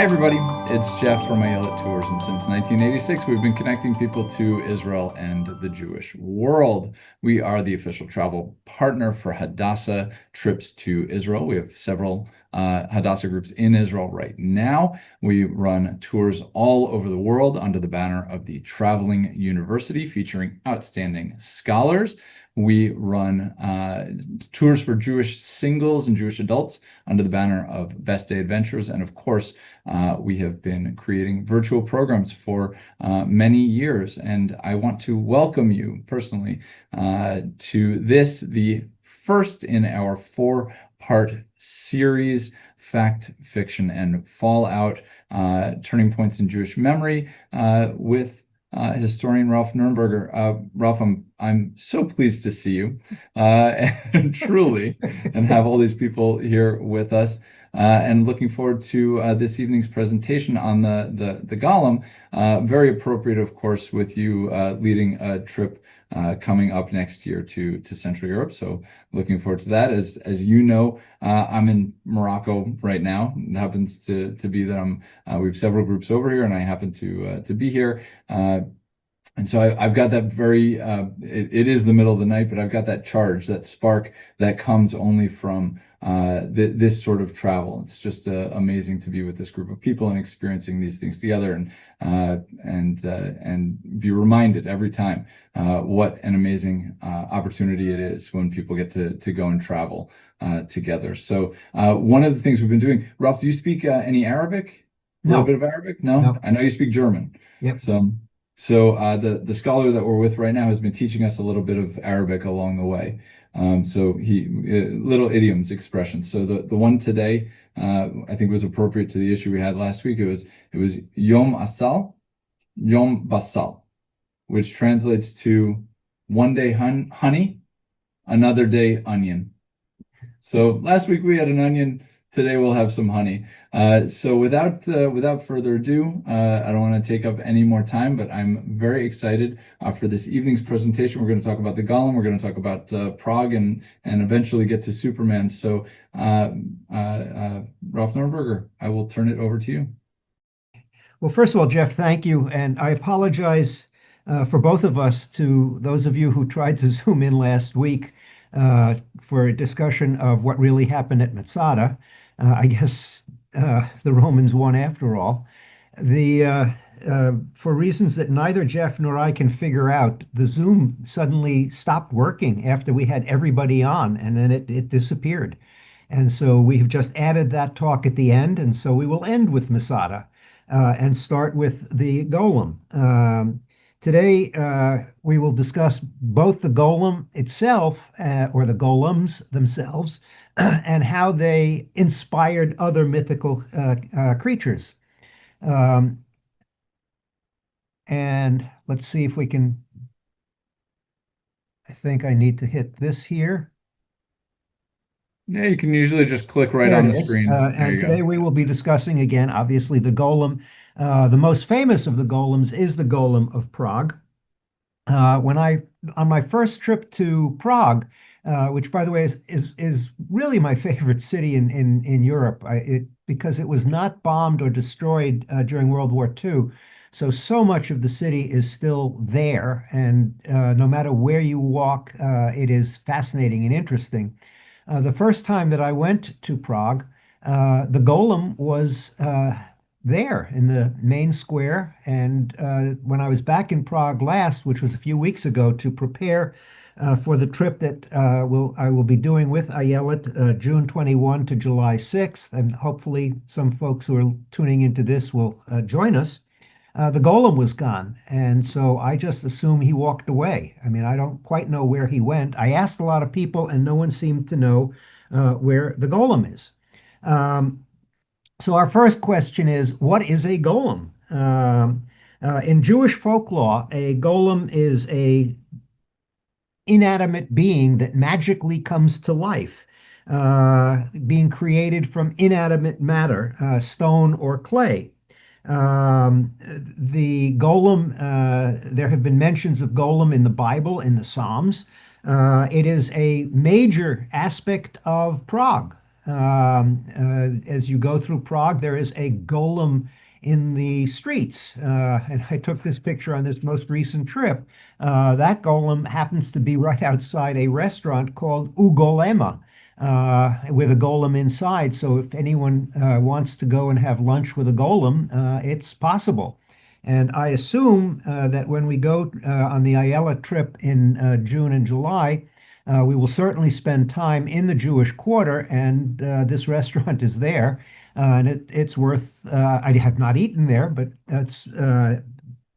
Hi, everybody. It's Jeff from Ayelet Tours, and since 1986, we've been connecting people to Israel and the Jewish world. We are the official travel partner for Hadassah trips to Israel. We have several Hadassah groups in Israel right now. We run tours all over the world under the banner of the Traveling University, featuring outstanding scholars. We run tours for Jewish singles and Jewish adults under the banner of Best Day Adventures. And of course, we have been creating virtual programs for many years. And I want to welcome you personally to this, the first in our four-part series, Fact, Fiction, and Fallout, Turning Points in Jewish Memory, with historian Ralph Nurnberger. Ralph, I'm so pleased to see you, and truly, and have all these people here with us, and looking forward to this evening's presentation on the Golem. Very appropriate, of course, with you leading a trip coming up next year to Central Europe. So looking forward to that. As you know, I'm in Morocco right now. It happens to be that we have several groups over here, and I happen to be here. And so I've got that it is the middle of the night, but I've got that charge, that spark that comes only from this sort of travel. It's just amazing to be with this group of people and experiencing these things together, and be reminded every time what an amazing opportunity it is when people get to go and travel together. So one of the things we've been doing, Ralph, do you speak any Arabic? A little bit of Arabic? No? No. I know you speak German. Yep. So the scholar that we're with right now has been teaching us a little bit of Arabic along the way. So little idioms, expressions. So the one today, I think was appropriate to the issue we had last week. It was Yom Asal, Yom Basal, which translates to one day honey, another day onion. So last week we had an onion. Today we'll have some honey. So without further ado, I don't want to take up any more time, but I'm very excited for this evening's presentation. We're going to talk about the Golem. We're going to talk about Prague and eventually get to Superman. So Ralph Nurnberger, I will turn it over to you. Well, first of all, Jeff, thank you. And I apologize for both of us to those of you who tried to Zoom in last week for a discussion of what really happened at Masada. I guess the Romans won after all. For reasons that neither Jeff nor I can figure out, the Zoom suddenly stopped working after we had everybody on, and then it disappeared. And so we have just added that talk at the end, and so we will end with Masada and start with the Golem. Today, we will discuss both the Golem itself, or the Golems themselves, and how they inspired other mythical creatures. And let's see if we can. I think I need to hit this here. Yeah, you can usually just click right There on it the is. screen. There And you today go. we will be discussing again, obviously, the Golem. The most famous of the Golems is the Golem of Prague. On my first trip to Prague, which by the way is really my favorite city in Europe, because it was not bombed or destroyed during World War II. So much of the city is still there, and no matter where you walk, it is fascinating and interesting. The first time that I went to Prague, the Golem was there in the main square. And when I was back in Prague last, which was a few weeks ago, to prepare for the trip that I will be doing with Ayelet, June 21 to July 6th, and hopefully some folks who are tuning into this will join us. The Golem was gone, and so I just assume he walked away. I mean, I don't quite know where he went. I asked a lot of people, and no one seemed to know where the Golem is. So our first question is, what is a golem? In Jewish folklore, a golem is a inanimate being that magically comes to life, being created from inanimate matter, stone or clay. The golem, there have been mentions of golem in the Bible, in the Psalms. It is a major aspect of Prague. As you go through Prague, there is a golem in the streets. And I took this picture on this most recent trip. That golem happens to be right outside a restaurant called U Golema, with a golem inside. So if anyone wants to go and have lunch with a golem, it's possible. And I assume that when we go on the Ayala trip in June and July, we will certainly spend time in the Jewish Quarter, and this restaurant is there. And it's worth, I have not eaten there, but it's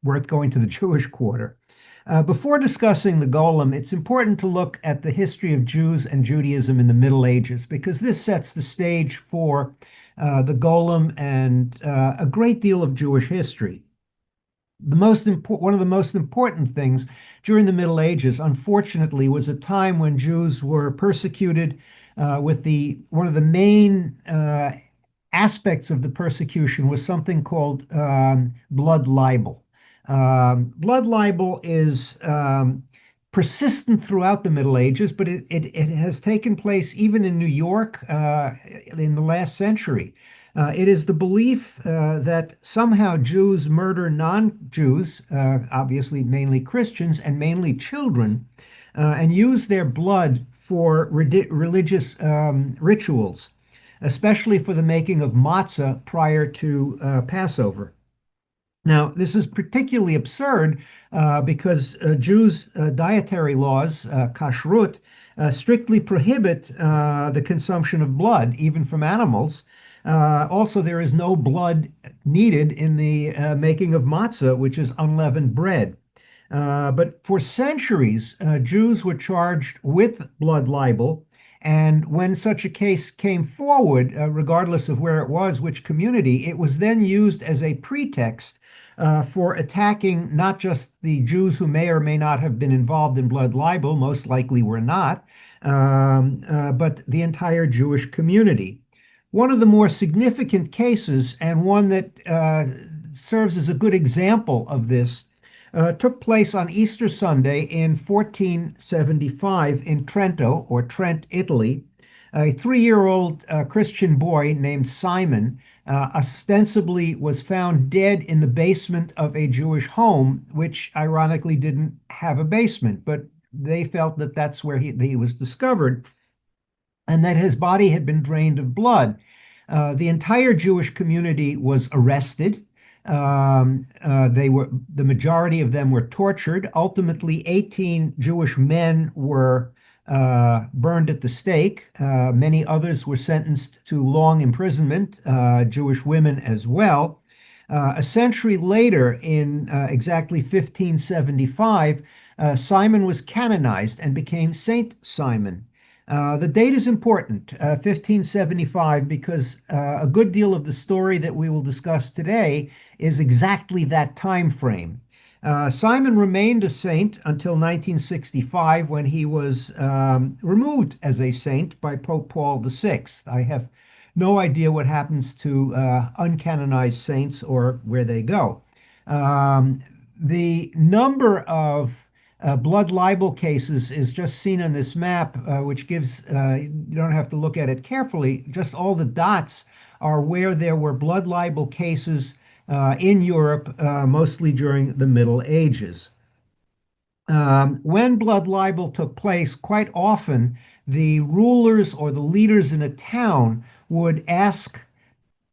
worth going to the Jewish Quarter. Before discussing the Golem, it's important to look at the history of Jews and Judaism in the Middle Ages, because this sets the stage for the Golem and a great deal of Jewish history. One of the most important things during the Middle Ages, unfortunately, was a time when Jews were persecuted with one of the main aspects of the persecution was something called blood libel. Blood libel is persistent throughout the Middle Ages, but it has taken place even in New York in the last century. It is the belief that somehow Jews murder non-Jews, obviously mainly Christians and mainly children, and use their blood for religious rituals, especially for the making of matzah prior to Passover. Now, this is particularly absurd because Jews' dietary laws, kashrut, strictly prohibit the consumption of blood, even from animals. Also, there is no blood needed in the making of matzah, which is unleavened bread. But for centuries, Jews were charged with blood libel. And when such a case came forward, regardless of where it was, which community, it was then used as a pretext for attacking not just the Jews who may or may not have been involved in blood libel, most likely were not, but the entire Jewish community. One of the more significant cases, and one that serves as a good example of this, took place on Easter Sunday in 1475 in Trento, or Trent, Italy. A 3-year-old Christian boy named Simon ostensibly was found dead in the basement of a Jewish home, which ironically didn't have a basement, but they felt that that's where he was discovered, and that his body had been drained of blood. The entire Jewish community was arrested. The majority of them were tortured. Ultimately, 18 Jewish men were burned at the stake. Many others were sentenced to long imprisonment, Jewish women as well. A century later, in exactly 1575, Simon was canonized and became Saint Simon. The date is important, 1575, because a good deal of the story that we will discuss today is exactly that time frame. Simon remained a saint until 1965, when he was removed as a saint by Pope Paul VI. I have no idea what happens to uncanonized saints or where they go. The number of blood libel cases is just seen on this map, which gives, you don't have to look at it carefully, just all the dots are where there were blood libel cases in Europe, mostly during the Middle Ages. When blood libel took place, quite often the rulers or the leaders in a town would ask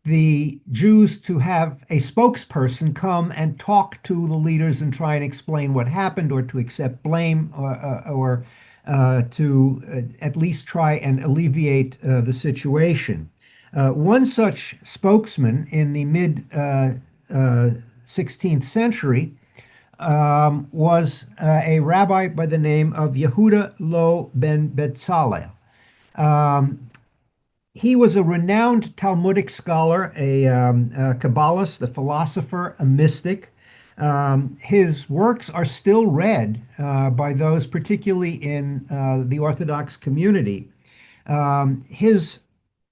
the Jews to have a spokesperson come and talk to the leaders and try and explain what happened, or to accept blame, or to at least try and alleviate the situation. One such spokesman in the mid 16th century was a rabbi by the name of Yehuda Lo ben Betzalel. He was a renowned Talmudic scholar, a Kabbalist, a philosopher, a mystic. His works are still read by those, particularly in the Orthodox community. His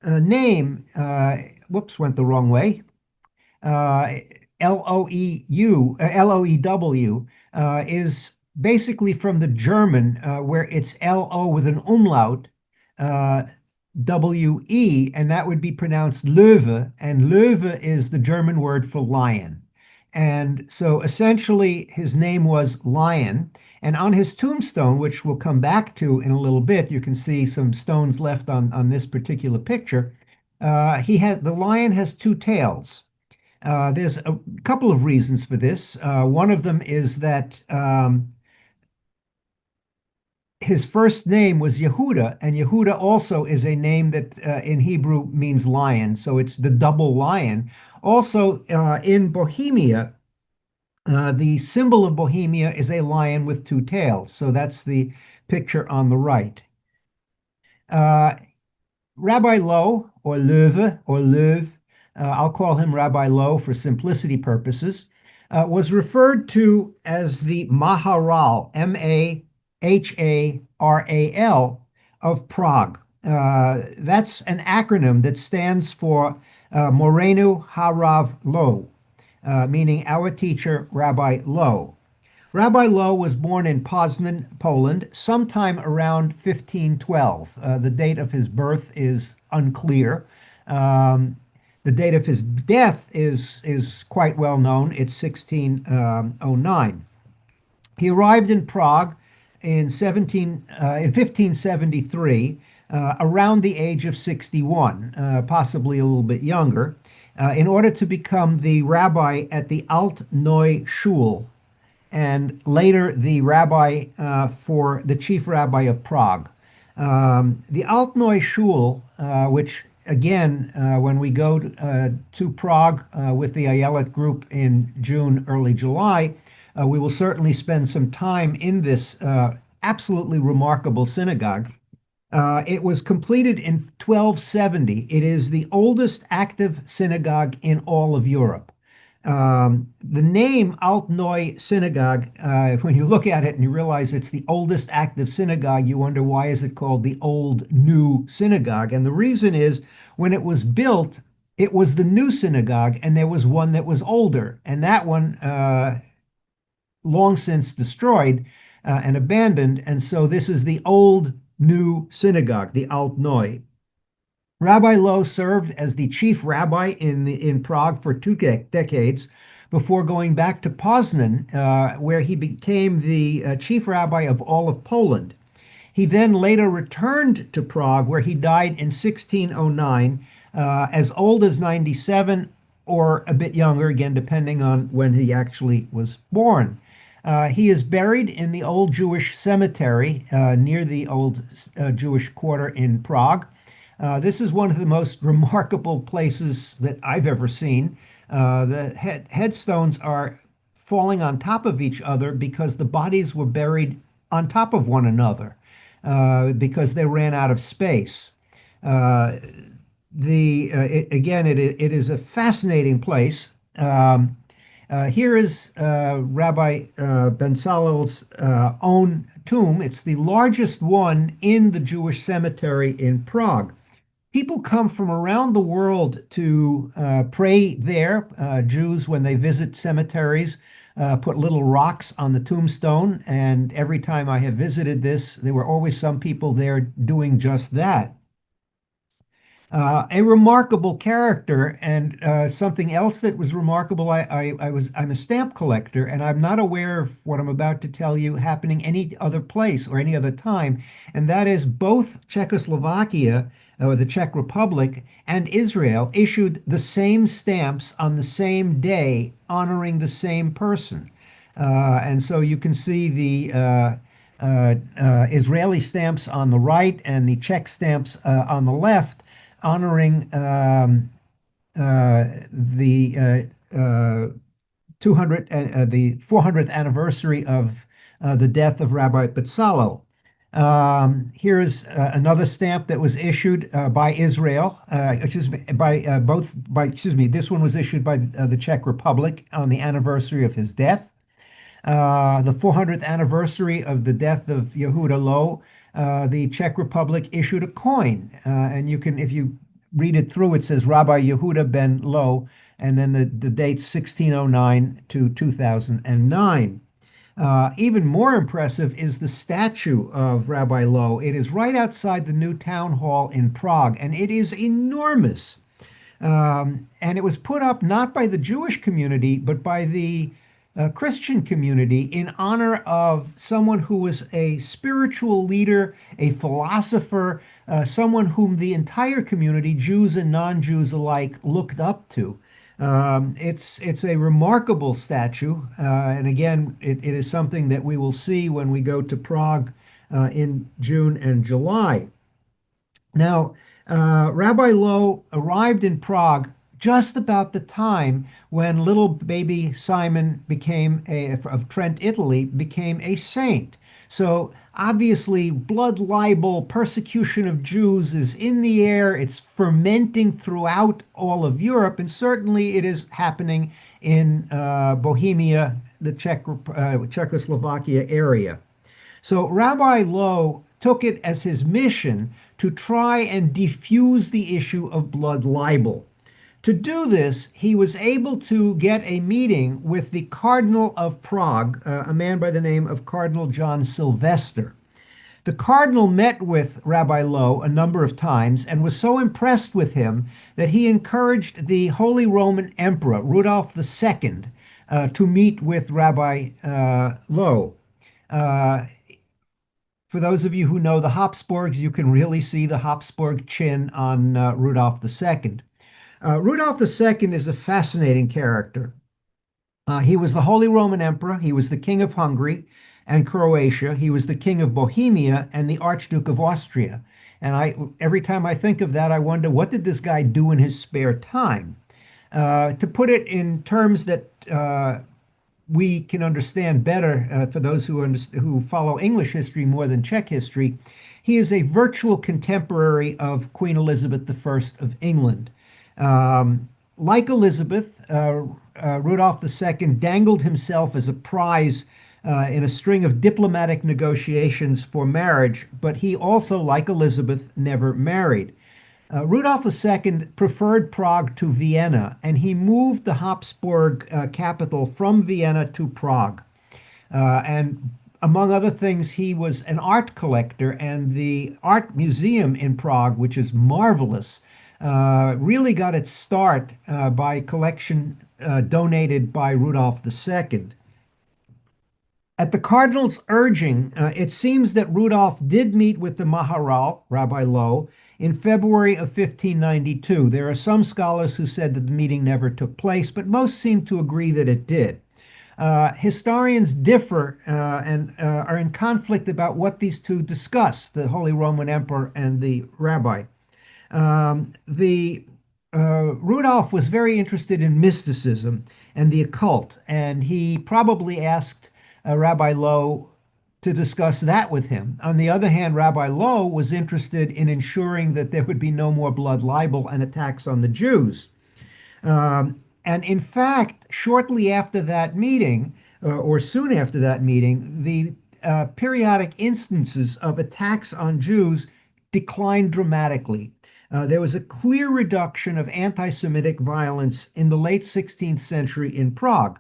name, whoops, went the wrong way. Loew is basically from the German, where it's Lo with an umlaut. W-E, and that would be pronounced Löwe, and Löwe is the German word for lion. And so essentially his name was Lion. And on his tombstone, which we'll come back to in a little bit, you can see some stones left on this particular picture. The lion has two tails. There's a couple of reasons for this. One of them is that his first name was Yehuda, and Yehuda also is a name that in Hebrew means lion, so it's the double lion. Also, in Bohemia, the symbol of Bohemia is a lion with two tails, so that's the picture on the right. Uh, Rabbi Low, or Löwe, or Löw, I'll call him Rabbi Low for simplicity purposes, was referred to as the Maharal, Maharal of Prague. That's an acronym that stands for Morenu Harav Low, meaning our teacher, Rabbi Low. Rabbi Low was born in Poznan, Poland, sometime around 1512. The date of his birth is unclear. The date of his death is quite well known. It's 1609. He arrived in Prague in 1573, around the age of 61, possibly a little bit younger, in order to become the rabbi at the Alt Neu Schule, and later the rabbi for the chief rabbi of Prague. The Alt Neu Schule, which again, when we go to Prague with the Ayelet group in June, early July, we will certainly spend some time in this absolutely remarkable synagogue. It was completed in 1270. It is the oldest active synagogue in all of Europe. The name Alt Neu Synagogue, when you look at it and you realize it's the oldest active synagogue, you wonder why is it called the Old New Synagogue? And the reason is when it was built, it was the new synagogue, and there was one that was older, and that one long since destroyed and abandoned. And so this is the Old New Synagogue, the Alt Neu. Rabbi Low served as the chief rabbi in Prague for two decades before going back to Poznan, where he became the chief rabbi of all of Poland. He then later returned to Prague, where he died in 1609, as old as 97 or a bit younger, again, depending on when he actually was born. He is buried in the old Jewish cemetery near the old Jewish quarter in Prague. This is one of the most remarkable places that I've ever seen. The headstones are falling on top of each other because the bodies were buried on top of one another because they ran out of space. Again, it is a fascinating place. Here is Rabbi Bensalel's own tomb. It's the largest one in the Jewish cemetery in Prague. People come from around the world to pray there. Jews, when they visit cemeteries, put little rocks on the tombstone. And every time I have visited this, there were always some people there doing just that. A remarkable character, and something else that was remarkable. I'm a stamp collector, and I'm not aware of what I'm about to tell you happening any other place or any other time, and that is both Czechoslovakia, or the Czech Republic, and Israel issued the same stamps on the same day, honoring the same person. And so you can see the Israeli stamps on the right and the Czech stamps on the left, honoring the 400th anniversary of the death of Rabbi Bezalel. Here's another stamp that was issued by Israel. This one was issued by the Czech Republic on the anniversary of his death. The 400th anniversary of the death of Yehuda Low, the Czech Republic issued a coin, and you can, if you read it through, it says Rabbi Yehuda ben Low, and then the dates 1609 to 2009. Even more impressive is the statue of Rabbi Low. It is right outside the new town hall in Prague, and it is enormous. And it was put up not by the Jewish community, but by the Christian community in honor of someone who was a spiritual leader, a philosopher, someone whom the entire community, Jews and non-Jews alike, looked up to. It's a remarkable statue, and again, it is something that we will see when we go to Prague in June and July. Now, Rabbi Low arrived in Prague just about the time when little baby Simon of Trent, Italy, became a saint. So obviously, blood libel, persecution of Jews is in the air. It's fermenting throughout all of Europe, and certainly it is happening in Bohemia, the Czechoslovakia area. So Rabbi Low took it as his mission to try and defuse the issue of blood libel. To do this, he was able to get a meeting with the Cardinal of Prague, a man by the name of Cardinal John Sylvester. The Cardinal met with Rabbi Low a number of times and was so impressed with him that he encouraged the Holy Roman Emperor, Rudolph II, to meet with Rabbi Low. For those of you who know the Habsburgs, you can really see the Habsburg chin on Rudolph II. Rudolph II is a fascinating character. He was the Holy Roman Emperor. He was the King of Hungary and Croatia. He was the King of Bohemia and the Archduke of Austria. And every time I think of that, I wonder, what did this guy do in his spare time? To put it in terms that we can understand better for those who follow English history more than Czech history, he is a virtual contemporary of Queen Elizabeth I of England. Like Elizabeth, Rudolph II dangled himself as a prize in a string of diplomatic negotiations for marriage, but he also, like Elizabeth, never married. Rudolph II preferred Prague to Vienna, and he moved the Habsburg capital from Vienna to Prague. And among other things, he was an art collector, and the art museum in Prague, which is marvelous, really got its start by a collection donated by Rudolph II. At the cardinal's urging, it seems that Rudolph did meet with the Maharal, Rabbi Low, in February of 1592. There are some scholars who said that the meeting never took place, but most seem to agree that it did. Historians differ and are in conflict about what these two discussed, the Holy Roman Emperor and the rabbi. The Rudolph was very interested in mysticism and the occult, and he probably asked Rabbi Low to discuss that with him. On the other hand, Rabbi Low was interested in ensuring that there would be no more blood libel and attacks on the Jews. And in fact, shortly after that meeting, or soon after that meeting, the periodic instances of attacks on Jews declined dramatically. There was a clear reduction of anti-Semitic violence in the late 16th century in Prague.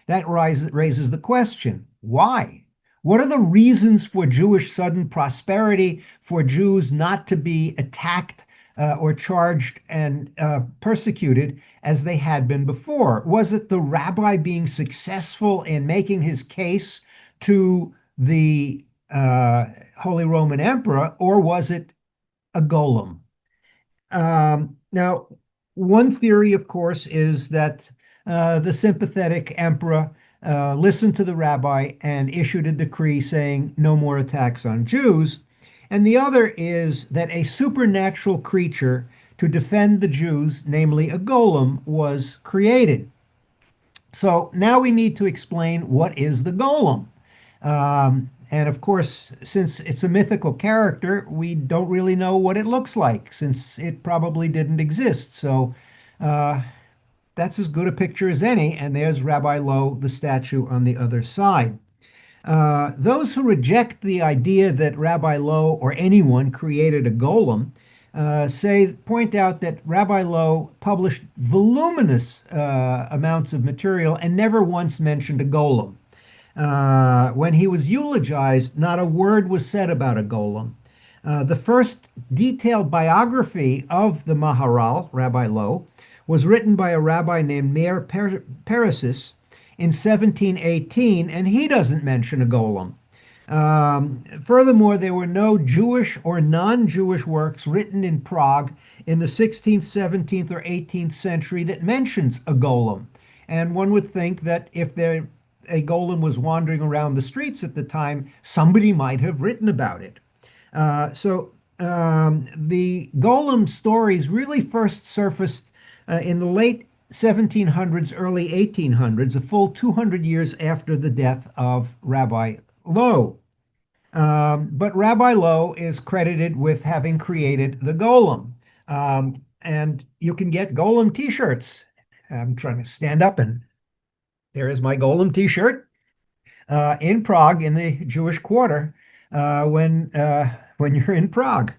That raises the question, why? What are the reasons for Jewish sudden prosperity, for Jews not to be attacked or charged and persecuted as they had been before? Was it the rabbi being successful in making his case to the Holy Roman Emperor, or was it a golem? Now, one theory, of course, is that the sympathetic emperor listened to the rabbi and issued a decree saying no more attacks on Jews. And the other is that a supernatural creature to defend the Jews, namely a golem, was created. So now we need to explain what is the golem. And of course, since it's a mythical character, we don't really know what it looks like, since it probably didn't exist. So that's as good a picture as any. And there's Rabbi Low, the statue on the other side. Those who reject the idea that Rabbi Low or anyone created a golem point out that Rabbi Low published voluminous amounts of material and never once mentioned a golem. When he was eulogized, not a word was said about a golem. The first detailed biography of the Maharal, Rabbi Lowe, was written by a rabbi named Meir Peresis in 1718, and he doesn't mention a golem. Furthermore, there were no Jewish or non-Jewish works written in Prague in the 16th, 17th, or 18th century that mentions a golem. And one would think that if a golem was wandering around the streets at the time, somebody might have written about it. The golem stories really first surfaced in the late 1700s, early 1800s, a full 200 years after the death of Rabbi Lowe. But Rabbi Lowe is credited with having created the golem. And you can get golem t-shirts. I'm trying to stand up, and there is my golem t-shirt in Prague in the Jewish Quarter when you're in Prague.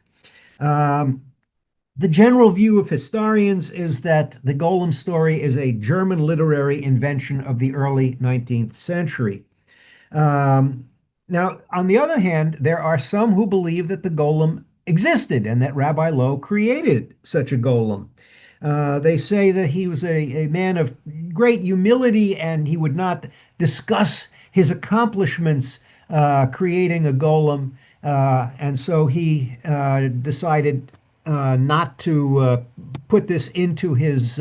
The general view of historians is that the golem story is a German literary invention of the early 19th century. Now, on the other hand, there are some who believe that the golem existed and that Rabbi Lowe created such a golem. They say that he was a man of great humility and he would not discuss his accomplishments creating a golem. And so he decided not to put this into his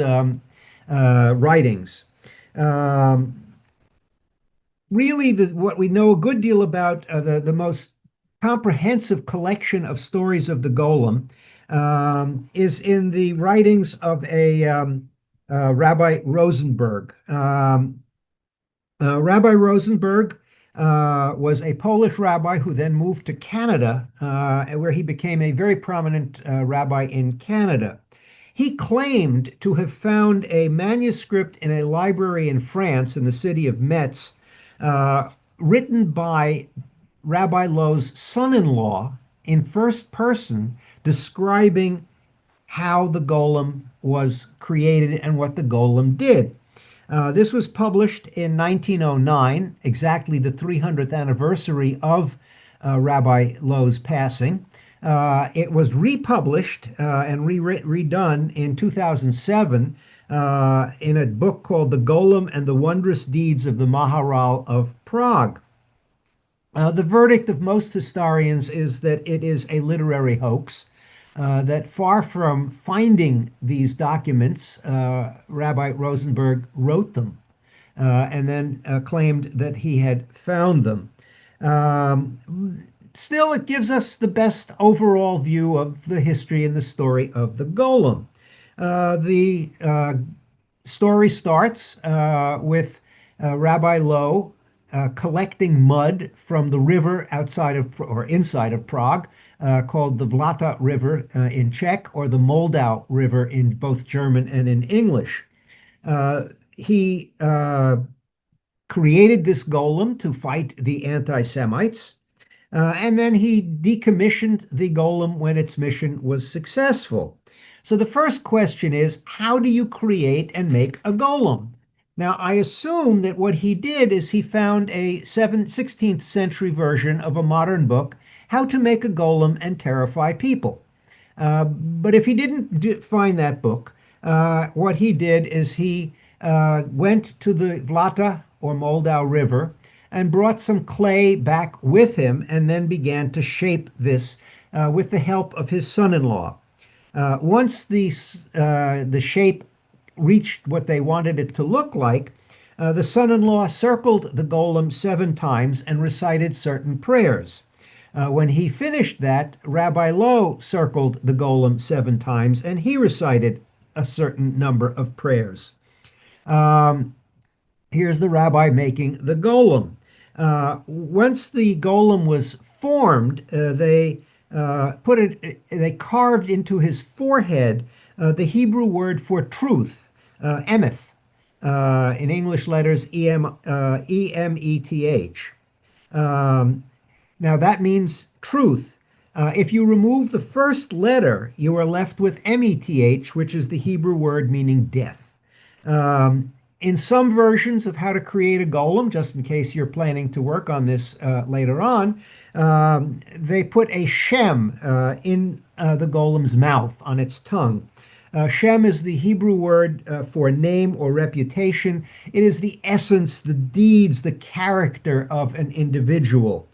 writings. Really, what we know a good deal about the most comprehensive collection of stories of the golem is in the writings of a Rabbi Rosenberg. Rabbi Rosenberg was a Polish rabbi who then moved to Canada, where he became a very prominent rabbi in Canada. He claimed to have found a manuscript in a library in France, in the city of Metz, written by Rabbi Lowe's son-in-law in first person, describing how the golem was created and what the golem did. This was published in 1909, exactly the 300th anniversary of Rabbi Lowe's passing. It was republished and redone in 2007 in a book called The Golem and the Wondrous Deeds of the Maharal of Prague. The verdict of most historians is that it is a literary hoax, that far from finding these documents, Rabbi Rosenberg wrote them and then claimed that he had found them. Still, it gives us the best overall view of the history and the story of the golem. The story starts with Rabbi Lowe collecting mud from the river outside of or inside of Prague, called the Vltava River in Czech, or the Moldau River in both German and in English. He created this golem to fight the anti-Semites, and then he decommissioned the golem when its mission was successful. So the first question is, how do you create and make a golem? Now, I assume that what he did is he found a 16th century version of a modern book, How to Make a Golem and Terrify People. But if he didn't find that book, what he did is he went to the Vltava or Moldau River and brought some clay back with him and then began to shape this with the help of his son-in-law. Once the shape reached what they wanted it to look like, the son-in-law circled the golem 7 times and recited certain prayers. When he finished that, Rabbi Lowe circled the golem 7 times and he recited a certain number of prayers. Here's the rabbi making the golem. Once the golem was formed, they carved into his forehead the Hebrew word for truth, emeth, in English letters E-M-E-T-H. Now that means truth. If you remove the first letter, you are left with M-E-T-H, which is the Hebrew word meaning death. In some versions of how to create a golem, just in case you're planning to work on this later on, they put a shem in the golem's mouth, on its tongue. Shem is the Hebrew word for name or reputation. It is the essence, the deeds, the character of an individual.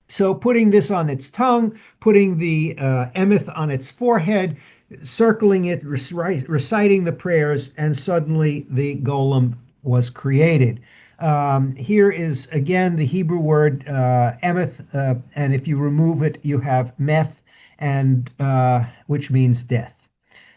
So putting this on its tongue, putting the emeth on its forehead, circling it, reciting the prayers, and suddenly the golem was created. Here is again the Hebrew word emeth, and if you remove it, you have meth, and which means death.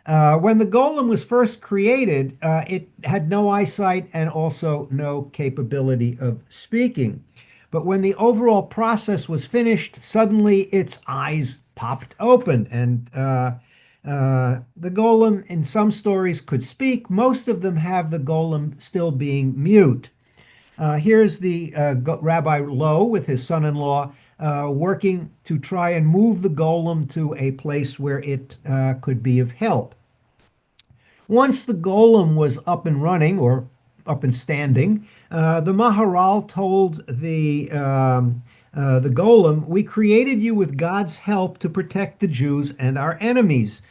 When the golem was first created, it had no eyesight and also no capability of speaking. But when the overall process was finished, suddenly its eyes popped open, and the golem, in some stories, could speak. Most of them have the golem still being mute. Here's the Rabbi Lowe with his son-in-law working to try and move the golem to a place where it could be of help. Once the golem was up and running, or up and standing, the Maharal told the golem, "We created you with God's help to protect the Jews and our enemies.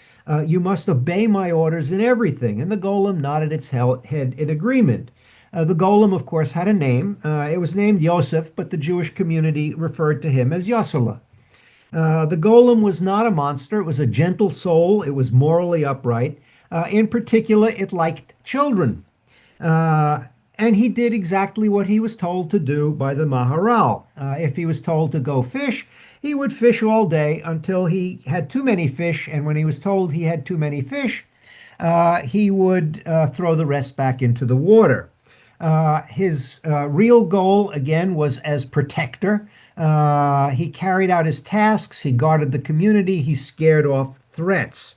You must obey my orders in everything." And the golem nodded its head in agreement. The golem, of course, had a name. It was named Yosef, but the Jewish community referred to him as Yosela. The golem was not a monster. It was a gentle soul. It was morally upright. In particular, it liked children. And he did exactly what he was told to do by the Maharal. If he was told to go fish, he would fish all day until he had too many fish. And when he was told he had too many fish, he would throw the rest back into the water. His real goal, again, was as protector. He carried out his tasks. He guarded the community. He scared off threats.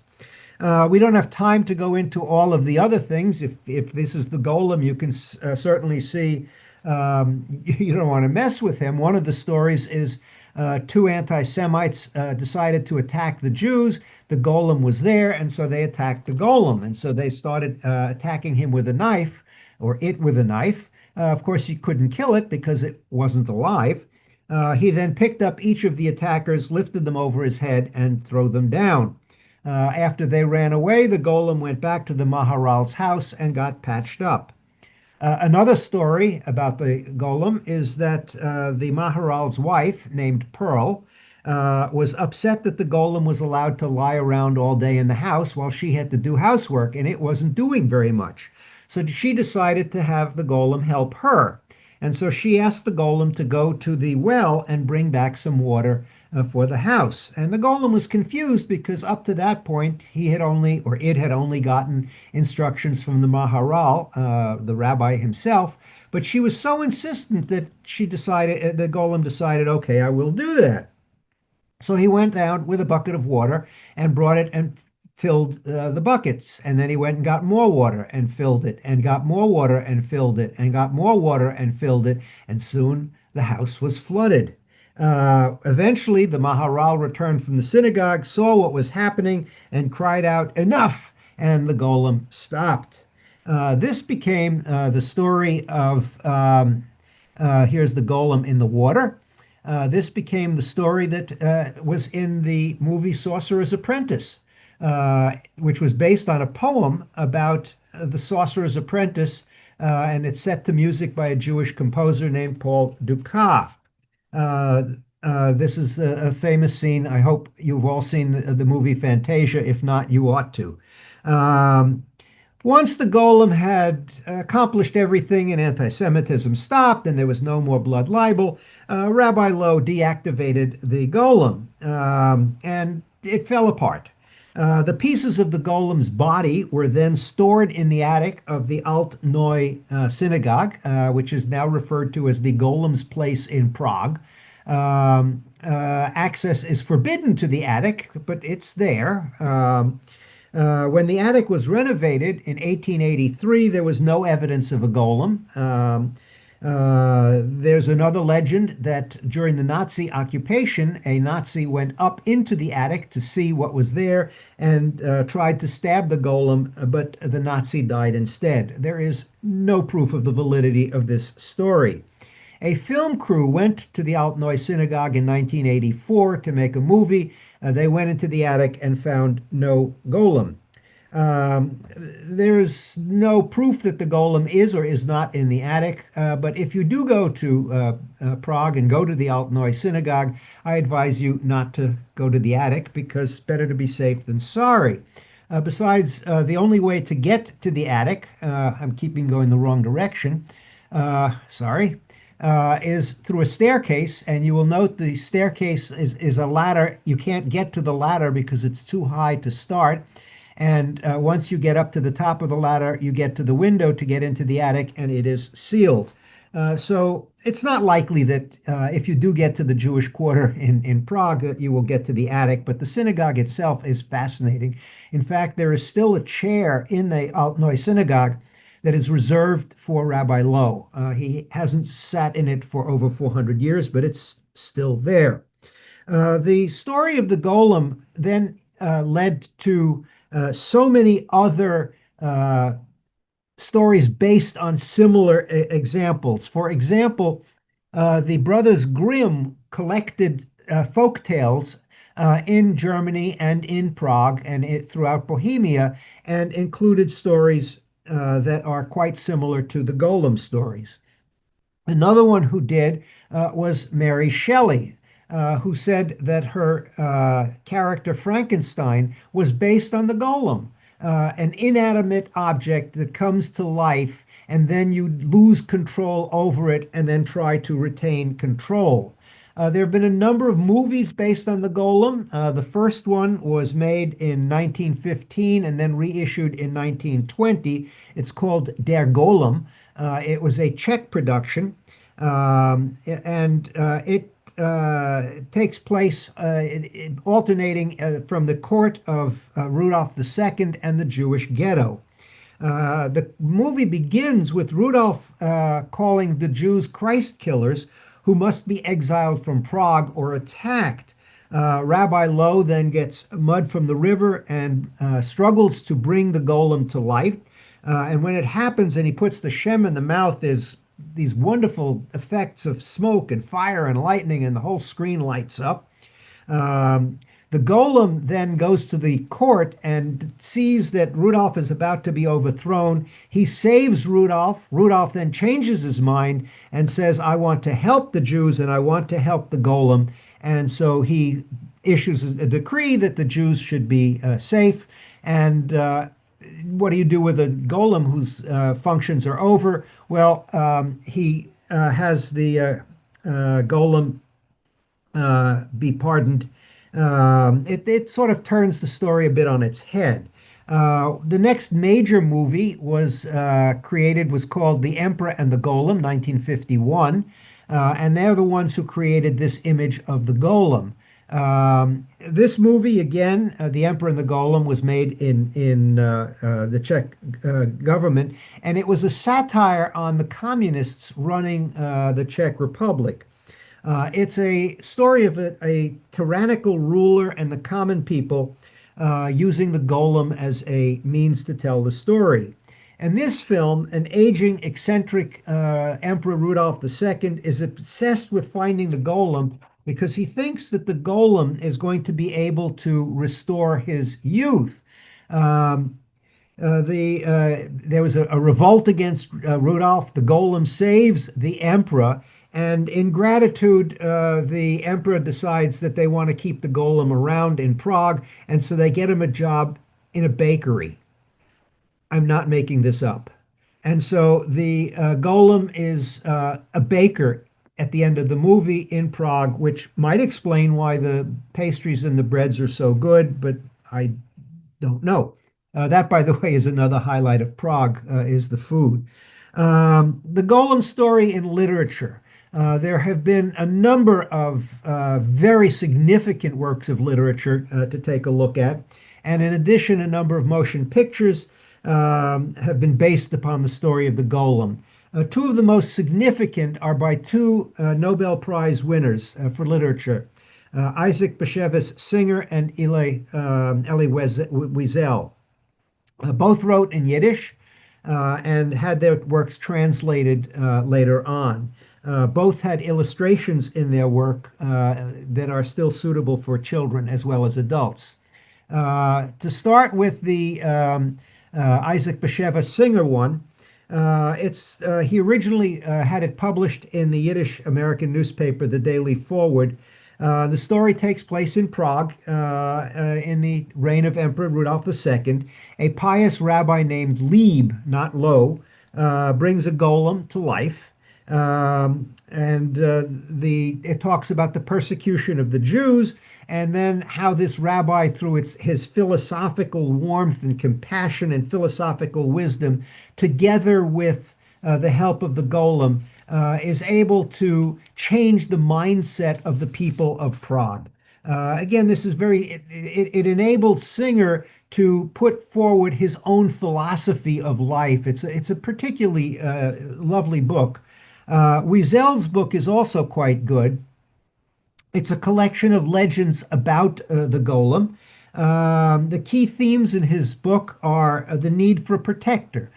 We don't have time to go into all of the other things. If this is the golem, you can certainly see you don't want to mess with him. One of the stories is two anti-Semites decided to attack the Jews. The golem was there, and so they attacked the golem. And so they started attacking him with a knife, or it with a knife. Of course, you couldn't kill it because it wasn't alive. He then picked up each of the attackers, lifted them over his head, and threw them down. After they ran away, the golem went back to the Maharal's house and got patched up. Another story about the golem is that the Maharal's wife, named Pearl, was upset that the golem was allowed to lie around all day in the house while she had to do housework, and it wasn't doing very much. So she decided to have the golem help her. And so she asked the golem to go to the well and bring back some water for the house. And the golem was confused because up to that point, he had only, or it had only gotten instructions from the Maharal, the rabbi himself. But she was so insistent that the golem decided, okay, I will do that. So he went out with a bucket of water and brought it and filled the buckets. And then he went and got more water and filled it, and got more water and filled it, and got more water and filled it. And soon the house was flooded. Eventually, the Maharal returned from the synagogue, saw what was happening, and cried out, "Enough!" And the golem stopped. This became the story of here's the golem in the water. This became the story that was in the movie Sorcerer's Apprentice, which was based on a poem about the Sorcerer's Apprentice, and it's set to music by a Jewish composer named Paul Dukas. This is a famous scene. I hope you've all seen the movie Fantasia. If not, you ought to. Once the golem had accomplished everything and anti-Semitism stopped and there was no more blood libel, Rabbi Lowe deactivated the golem, and it fell apart. The pieces of the golem's body were then stored in the attic of the Alt Noy synagogue, which is now referred to as the Golem's Place in Prague. Access is forbidden to the attic, but it's there. When the attic was renovated in 1883, there was no evidence of a golem. There's another legend that during the Nazi occupation, a Nazi went up into the attic to see what was there and tried to stab the golem, but the Nazi died instead. There is no proof of the validity of this story. A film crew went to the Altnoy Synagogue in 1984 to make a movie. They went into the attic and found no golem. There's no proof that the golem is or is not in the attic, but if you do go to Prague and go to the Altnoy Synagogue, I advise you not to go to the attic because better to be safe than sorry. Besides, the only way to get to the attic, I'm keeping going the wrong direction, sorry, is through a staircase, and you will note the staircase is a ladder. You can't get to the ladder because it's too high to start. And once you get up to the top of the ladder, you get to the window to get into the attic, and it is sealed. So it's not likely that if you do get to the Jewish quarter in Prague, that you will get to the attic. But the synagogue itself is fascinating. In fact, there is still a chair in the Altnoy synagogue that is reserved for Rabbi Low. He hasn't sat in it for over 400 years, but it's still there. The story of the golem then led to so many other stories based on similar examples. For example, the brothers Grimm collected folk tales in Germany and in Prague and throughout Bohemia, and included stories that are quite similar to the Golem stories. Another one who did was Mary Shelley, who said that her character Frankenstein was based on the golem, an inanimate object that comes to life, and then you lose control over it and then try to retain control. There have been a number of movies based on the golem. The first one was made in 1915 and then reissued in 1920. It's called Der Golem. It was a Czech production, and it takes place alternating from the court of Rudolph II and the Jewish ghetto. The movie begins with Rudolph calling the Jews Christ killers who must be exiled from Prague or attacked. Rabbi Low then gets mud from the river and struggles to bring the golem to life. And when it happens and he puts the shem in the mouth, there's these wonderful effects of smoke and fire and lightning, and the whole screen lights up. The golem then goes to the court and sees that Rudolph is about to be overthrown. He saves Rudolph. Rudolph then changes his mind and says, I want to help the Jews and I want to help the golem. And so he issues a decree that the Jews should be safe. And what do you do with a golem whose functions are over? Well, he has the golem be pardoned. It sort of turns the story a bit on its head. The next major movie was created was called The Emperor and the Golem, 1951, and they're the ones who created this image of the golem. This movie, again, The Emperor and the Golem, was made in the Czech government, and it was a satire on the communists running the Czech Republic. It's a story of a tyrannical ruler and the common people using the golem as a means to tell the story. And this film, an aging, eccentric Emperor Rudolph II is obsessed with finding the golem because he thinks that the golem is going to be able to restore his youth. There was a revolt against Rudolph. The golem saves the emperor, and in gratitude, the emperor decides that they want to keep the golem around in Prague, and so they get him a job in a bakery. I'm not making this up. And so the golem is a baker at the end of the movie in Prague, which might explain why the pastries and the breads are so good, but I don't know. That, by the way, is another highlight of Prague, is the food. The golem story in literature. There have been a number of very significant works of literature to take a look at. And in addition, a number of motion pictures have been based upon the story of the golem. Two of the most significant are by two Nobel Prize winners for literature, Isaac Bashevis Singer and Elie Wiesel. Both wrote in Yiddish and had their works translated later on. Both had illustrations in their work that are still suitable for children as well as adults. To start with the Isaac Bashevis Singer one, he originally had it published in the Yiddish American newspaper, the Daily Forward. The story takes place in Prague in the reign of Emperor Rudolph II. A pious rabbi named Lieb, not Low, brings a golem to life. It talks about the persecution of the Jews, and then how this rabbi, through his philosophical warmth and compassion and philosophical wisdom, together with the help of the golem, is able to change the mindset of the people of Prague. Again, this is it enabled Singer to put forward his own philosophy of life. It's a particularly lovely book. Wiesel's book is also quite good. It's a collection of legends about the golem. The key themes in his book are the need for a protector.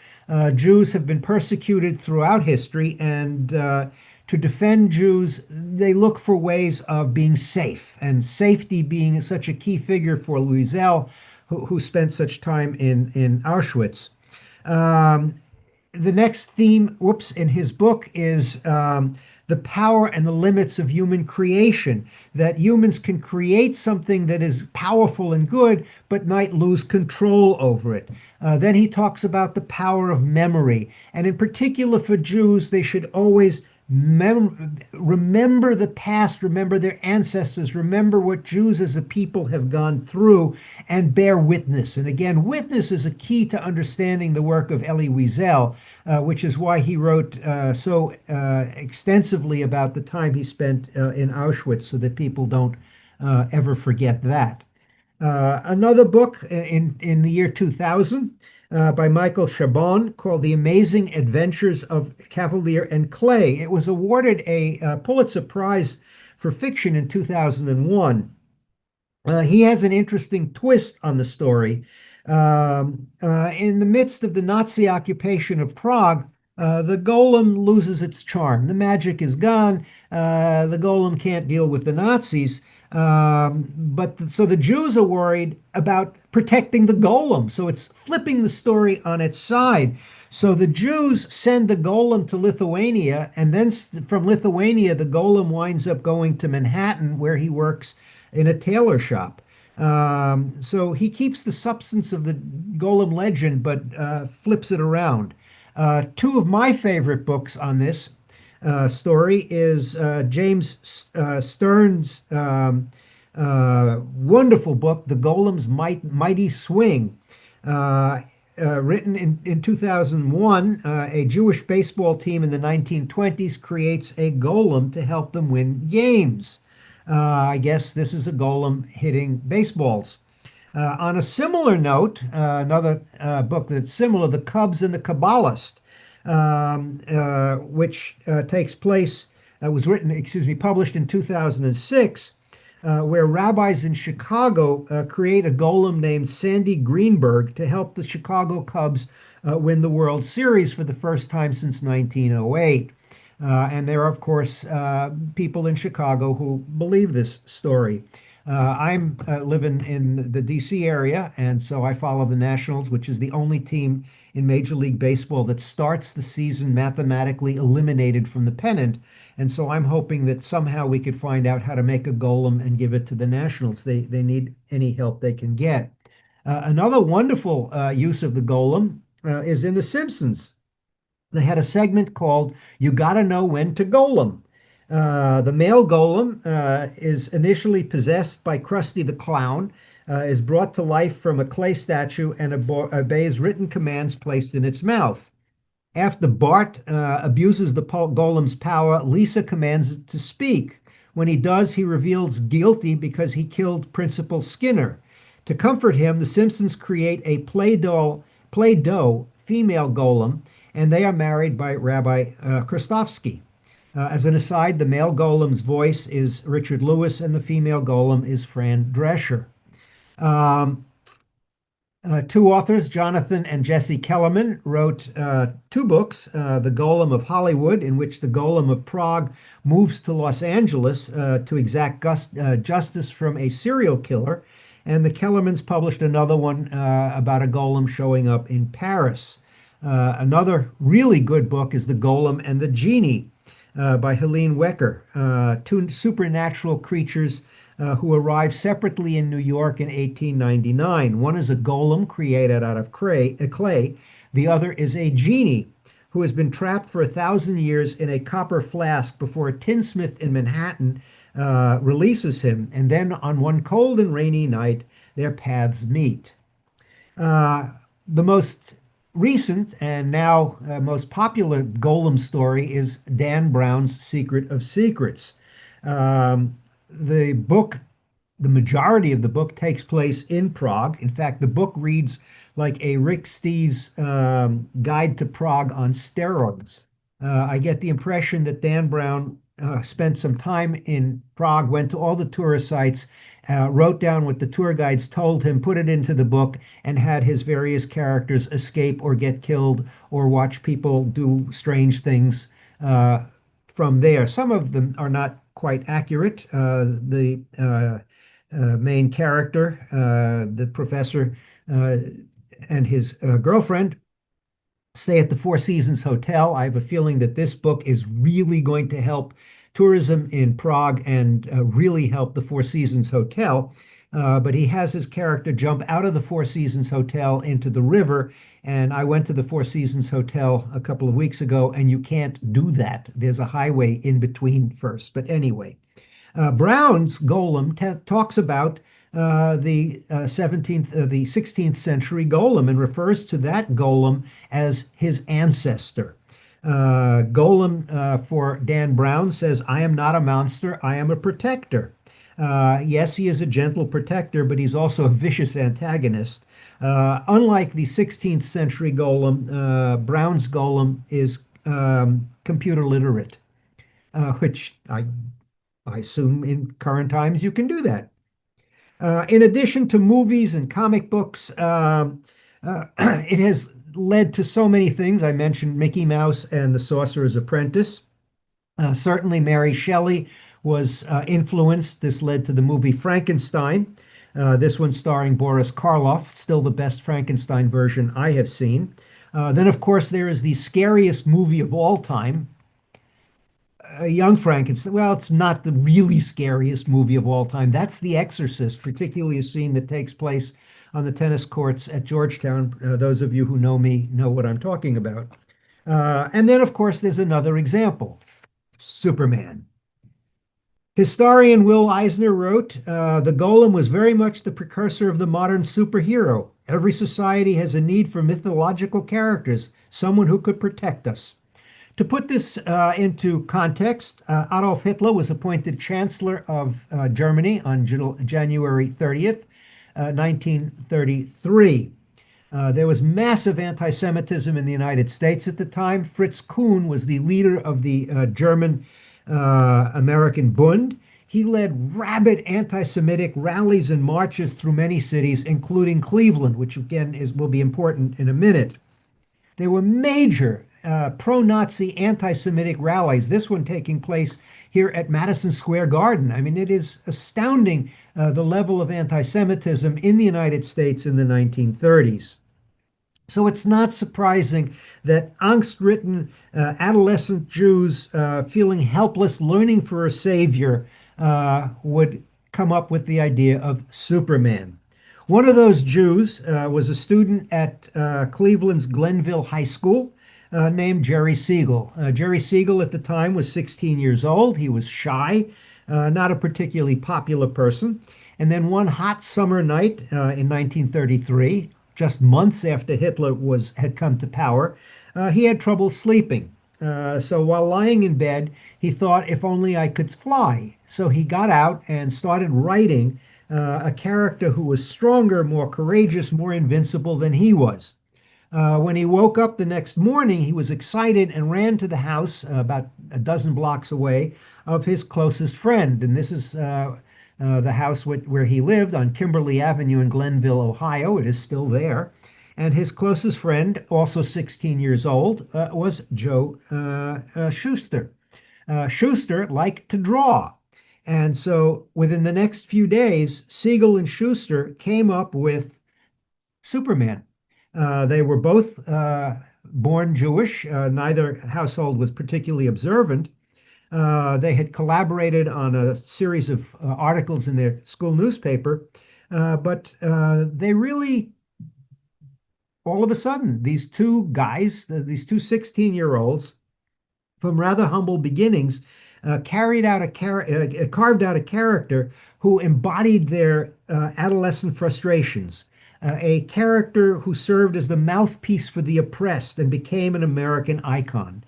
Jews have been persecuted throughout history, and to defend Jews, they look for ways of being safe, and safety being such a key figure for Wiesel, who spent such time in Auschwitz. The next theme, in his book is the power and the limits of human creation, that humans can create something that is powerful and good, but might lose control over it. Then he talks about the power of memory. And in particular for Jews, they should always remember the past, remember their ancestors, remember what Jews as a people have gone through, and bear witness. And again, witness is a key to understanding the work of Elie Wiesel, which is why he wrote so extensively about the time he spent in Auschwitz, so that people don't ever forget that. Another book in the year 2000 by Michael Chabon called The Amazing Adventures of Cavalier and Clay. It was awarded a Pulitzer Prize for fiction in 2001. He has an interesting twist on the story. In the midst of the Nazi occupation of Prague, the golem loses its charm. The magic is gone. The golem can't deal with the Nazis. So the Jews are worried about protecting the golem. So it's flipping the story on its side. So the Jews send the golem to Lithuania, and then from Lithuania, the golem winds up going to Manhattan, where he works in a tailor shop. So he keeps the substance of the golem legend, but flips it around. Two of my favorite books on this story is James Stern's wonderful book, The Golem's Mighty Swing. Written in 2001, a Jewish baseball team in the 1920s creates a golem to help them win games. I guess this is a golem hitting baseballs. On a similar note, another book that's similar, The Cubs and the Kabbalist, which takes place, published in 2006, where rabbis in Chicago create a golem named Sandy Greenberg to help the Chicago Cubs win the World Series for the first time since 1908. And there are, of course, people in Chicago who believe this story. I'm living in the DC area, and so I follow the Nationals, which is the only team in Major League Baseball that starts the season mathematically eliminated from the pennant. And so I'm hoping that somehow we could find out how to make a golem and give it to the Nationals. They need any help they can get. Another wonderful use of the golem is in The Simpsons. They had a segment called You Gotta Know When to Golem. The male golem is initially possessed by Krusty the Clown, is brought to life from a clay statue, and obeys written commands placed in its mouth. After Bart abuses the golem's power, Lisa commands it to speak. When he does, he reveals guilty because he killed Principal Skinner. To comfort him, the Simpsons create a Play-Doh female golem, and they are married by Rabbi Krostovsky. As an aside, the male golem's voice is Richard Lewis, and the female golem is Fran Drescher. Um, Two authors, Jonathan and Jesse Kellerman, wrote two books, The Golem of Hollywood, in which the Golem of Prague moves to Los Angeles to exact justice from a serial killer. And the Kellermans published another one about a golem showing up in Paris. Another really good book is The Golem and the Genie by Helene Wecker, two supernatural creatures who arrived separately in New York in 1899. One is a golem created out of clay. The other is a genie who has been trapped for 1,000 years in a copper flask before a tinsmith in Manhattan releases him. And then on one cold and rainy night, their paths meet. The most recent and now most popular golem story is Dan Brown's Secret of Secrets. The book, the majority of the book takes place in Prague. In fact, the book reads like a Rick Steves guide to Prague on steroids. I get the impression that Dan Brown spent some time in Prague, went to all the tourist sites, wrote down what the tour guides told him, put it into the book, and had his various characters escape or get killed or watch people do strange things from there. Some of them are not quite accurate. The main character, the professor, and his girlfriend stay at the Four Seasons Hotel. I have a feeling that this book is really going to help tourism in Prague and really help the Four Seasons Hotel. But he has his character jump out of the Four Seasons Hotel into the river. And I went to the Four Seasons Hotel a couple of weeks ago, and you can't do that. There's a highway in between first. But anyway, Brown's Golem talks about the 16th century golem and refers to that golem as his ancestor. Golem for Dan Brown says, "I am not a monster, I am a protector." Yes, he is a gentle protector, but he's also a vicious antagonist. Unlike the 16th century golem, Brown's golem is computer literate, which I assume in current times you can do that. In addition to movies and comic books, it has led to so many things. I mentioned Mickey Mouse and the Sorcerer's Apprentice. Certainly, Mary Shelley was influenced. This led to the movie Frankenstein. This one starring Boris Karloff, still the best Frankenstein version I have seen. Then, of course, there is the scariest movie of all time, Young Frankenstein. Well, it's not the really scariest movie of all time. That's The Exorcist, particularly a scene that takes place on the tennis courts at Georgetown. Those of you who know me know what I'm talking about. And then, of course, there's another example, Superman. Historian Will Eisner wrote, the Golem was very much the precursor of the modern superhero. Every society has a need for mythological characters, someone who could protect us. To put this into context, Adolf Hitler was appointed Chancellor of Germany on January 30th, 1933. There was massive anti-Semitism in the United States at the time. Fritz Kuhn was the leader of the German American Bund. He led rabid anti-Semitic rallies and marches through many cities, including Cleveland, which again will be important in a minute. There were major pro-Nazi anti-Semitic rallies, this one taking place here at Madison Square Garden. I mean, it is astounding the level of anti-Semitism in the United States in the 1930s. So it's not surprising that angst-ridden adolescent Jews feeling helpless, learning for a savior, would come up with the idea of Superman. One of those Jews was a student at Cleveland's Glenville High School named Jerry Siegel. Jerry Siegel at the time was 16 years old. He was shy, not a particularly popular person. And then one hot summer night in 1933, just months after Hitler had come to power, he had trouble sleeping. So while lying in bed, he thought, if only I could fly. So he got out and started writing a character who was stronger, more courageous, more invincible than he was. When he woke up the next morning, he was excited and ran to the house about a dozen blocks away of his closest friend. And this is the house where he lived on Kimberly Avenue in Glenville, Ohio. It is still there. And his closest friend, also 16 years old, was Joe Schuster. Schuster liked to draw. And so within the next few days, Siegel and Schuster came up with Superman. They were both born Jewish. Neither household was particularly observant. They had collaborated on a series of articles in their school newspaper, but they really, all of a sudden, these two guys, these two 16-year-olds from rather humble beginnings, carved out a character who embodied their adolescent frustrations, a character who served as the mouthpiece for the oppressed and became an American icon.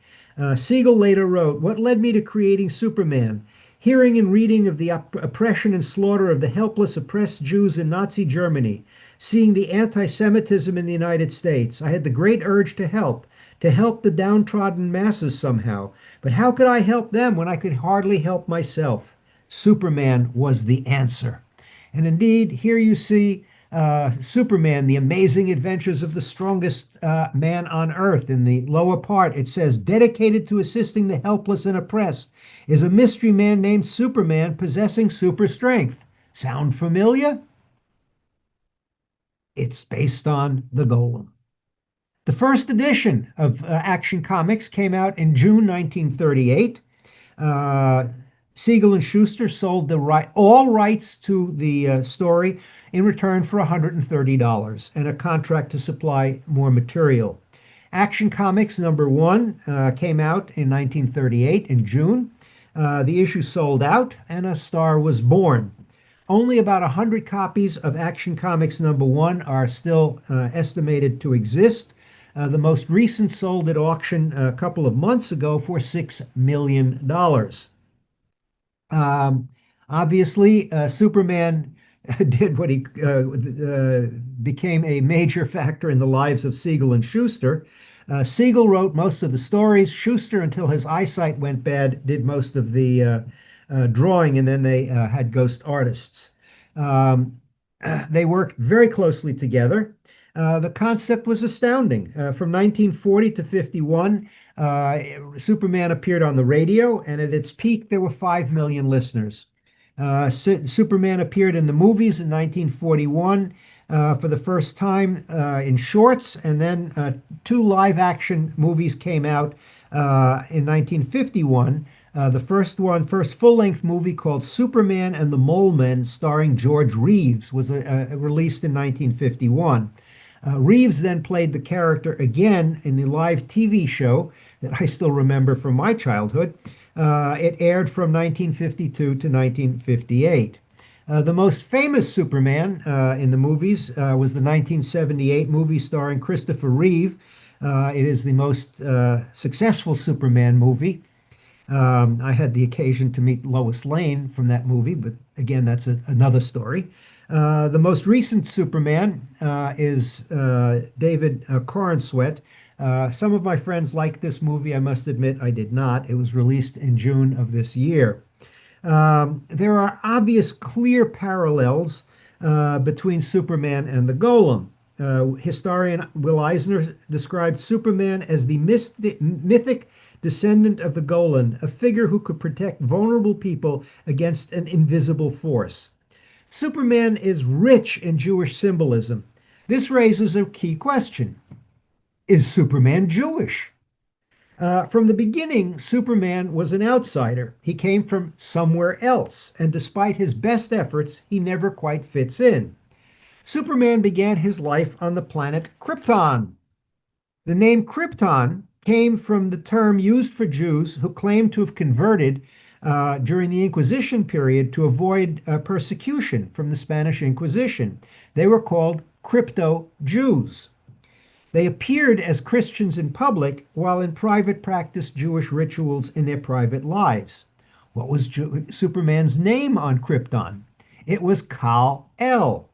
Siegel later wrote, "What led me to creating Superman? Hearing and reading of the oppression and slaughter of the helpless, oppressed Jews in Nazi Germany, seeing the anti-Semitism in the United States, I had the great urge to help the downtrodden masses somehow. But how could I help them when I could hardly help myself? Superman was the answer." And indeed, here you see Superman, the amazing adventures of the strongest man on earth. In the lower part, it says, dedicated to assisting the helpless and oppressed is a mystery man named Superman possessing super strength. Sound familiar? It's based on the Golem. The first edition of Action Comics came out in June 1938. Uh, Siegel and Schuster sold all rights to the story in return for $130 and a contract to supply more material. Action Comics #1 came out in 1938 in June. The issue sold out and a star was born. Only about 100 copies of Action Comics #1 are still estimated to exist. The most recent sold at auction a couple of months ago for $6 million. Um, Obviously, Superman did what he became a major factor in the lives of Siegel and Schuster. Siegel wrote most of the stories. Schuster, until his eyesight went bad, did most of the drawing, and then they had ghost artists. Um, they worked very closely together. The concept was astounding. From 1940 to 51, Superman appeared on the radio, and at its peak, there were 5 million listeners. Superman appeared in the movies in 1941 for the first time in shorts, and then 2 live-action movies came out in 1951. The first full-length movie called Superman and the Mole Men, starring George Reeves, was released in 1951. Reeves then played the character again in the live TV show that I still remember from my childhood. It aired from 1952 to 1958. The most famous Superman in the movies was the 1978 movie starring Christopher Reeve. It is the most successful Superman movie. I had the occasion to meet Lois Lane from that movie, but again, that's another story. The most recent Superman is David Corenswet. Some of my friends liked this movie. I must admit I did not. It was released in June of this year. There are obvious, clear parallels between Superman and the Golem. Historian Will Eisner described Superman as the mythic descendant of the Golem, a figure who could protect vulnerable people against an invisible force. Superman is rich in Jewish symbolism. This raises a key question. Is Superman Jewish? From the beginning, Superman was an outsider. He came from somewhere else, and despite his best efforts, he never quite fits in. Superman began his life on the planet Krypton. The name Krypton came from the term used for Jews who claimed to have converted during the Inquisition period to avoid persecution from the Spanish Inquisition. They were called crypto-Jews. They appeared as Christians in public while in private practiced Jewish rituals in their private lives. What was Superman's name on Krypton? It was Kal-El.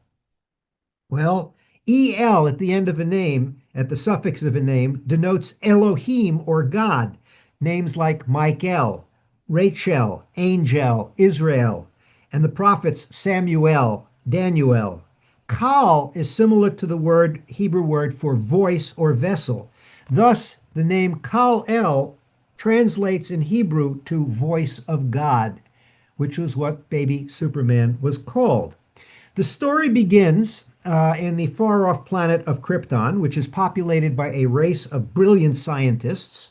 Well, EL at the end of a name at the suffix of a name, denotes Elohim or God. Names like Michael, Rachel, Angel, Israel, and the prophets Samuel, Daniel. Kal is similar to the Hebrew word for voice or vessel. Thus, the name Kal El translates in Hebrew to voice of God, which was what baby Superman was called. The story begins in the far off planet of Krypton, which is populated by a race of brilliant scientists.